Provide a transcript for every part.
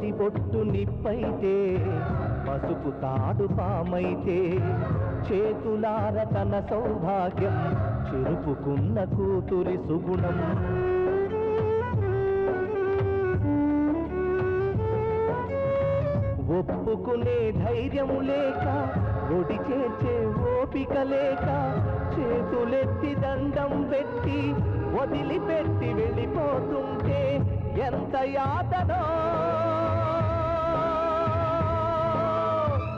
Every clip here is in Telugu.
మొదటి బొట్టు నిప్పైతే పసుపు తాడు పామైతే చేతులార తన సౌభాగ్యం చెరుపుకున్న కూతురి సుగుణం ఒప్పుకునే ధైర్యం లేక ఒడి చేర్చే ఓపిక లేక చేతులెత్తి దండం పెట్టి వదిలిపెట్టి వెళ్ళిపోతుంటే ఎంత యాతనో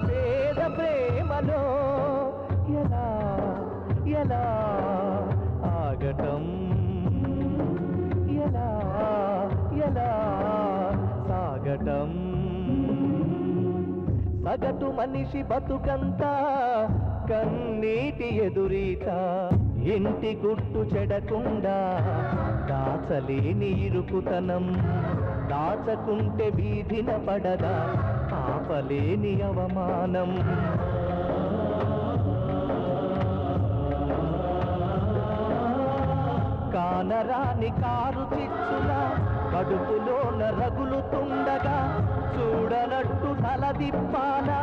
పేద ప్రేమలో ఎలా ఎలా ఆగటం ఎలా ఎలా సాగటం సగటు మనిషి బతుకంతా కన్నీటి ఎదురీత ఇంటి గుట్టు చెడకుండా దాచలేని ఇరుకుతనం దాచకుంటే వీధిన పడదా ఆపలేని అవమానం కానరాని కారు చిచ్చుల కడుపులోన రగులుతుండగా చూడనట్టు తలదిప్పాలా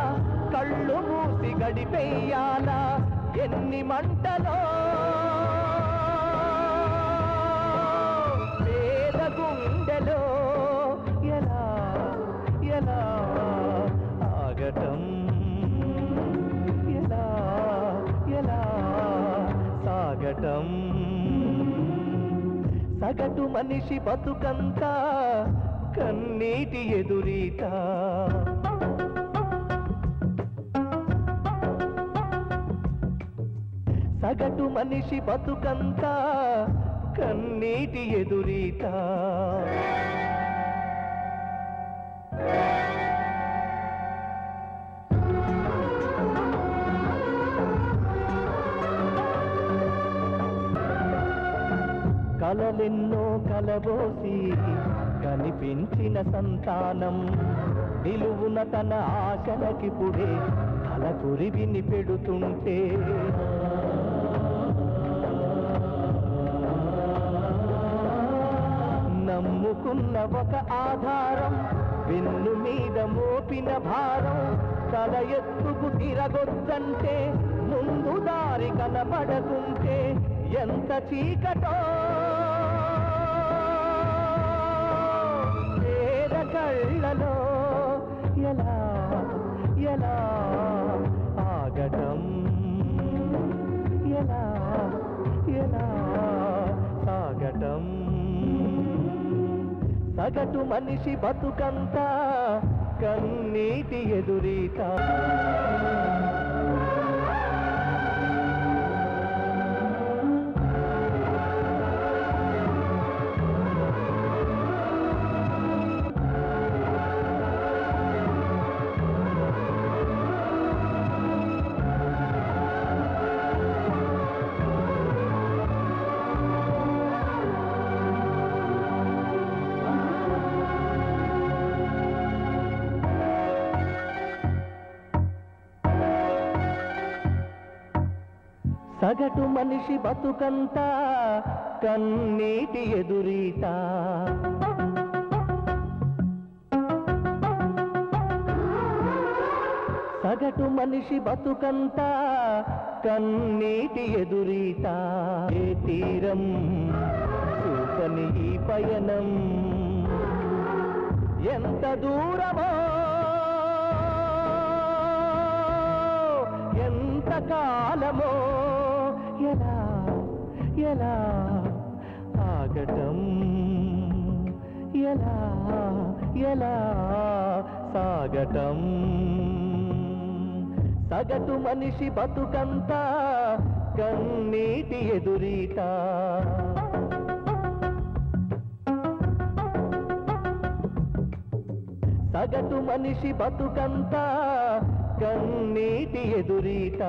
కళ్ళు మూసి గడిపెయ్యాలా ఎన్ని మంటలో పేద గుండెలో ఎలా ఎలా ఆగటం ఎలా ఎలా సాగటం సగటు మనిషి బతుకంతా కన్నీటి ఎదురీత సగటు మనిషి బతుకంతా కన్నీటి ఎదురీత కలలెన్నో కలబోసి కనిపించిన సంతానం నిలువున తన ఆశలకిపుడే తలకురివిని పెడుతుంటే నమ్ముకున్న ఒక ఆధారం వెన్ను మీద మోపిన భారం తల ఎత్తుకు తిరగొద్దంటే ముందు దారి కనబడకుంటే ఎంత చీకటో పేద కళ్ళలో ఎలా ఎలా ఆగటం ఎలా ఎలా సాగటం సగటు మనిషి బతుకంతా కన్నీటి ఎదురీత సగటు మనిషి బతుకంతా కన్నీటి ఎదురీత సగటు మనిషి బతుకంతా కన్నీటి ఎదురీత ఏ తీరం చూపని ఈ పయనం ఎంత దూరమో ఎంత కాలమో ఎలా ఎలా ఆగటం ఎలా ఎలా సాగటం సగటు మనిషి బతుకంతా కన్నీటి ఎదురీత సగటు మనిషి బతుకంతా కన్నీటి ఎదురీత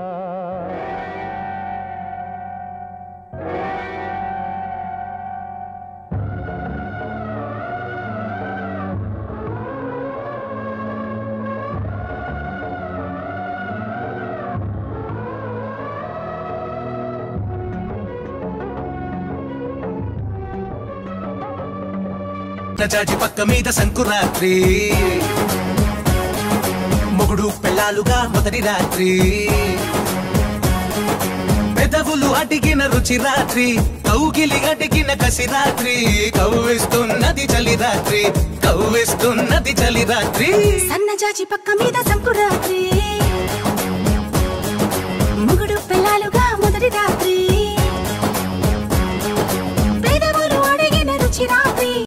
సన్నజాజి పక్క మీద సంకురాత్రి మొగుడు పెళ్ళాలుగా మొదటి రాత్రి పెదవులు అడిగిన రుచి రాత్రి కౌగిలి అడిగిన కసి రాత్రి కవ్విస్తున్నది చలి రాత్రి కవ్విస్తున్నది చలి రాత్రి సన్నజాజి పక్క మీద సంకురాత్రి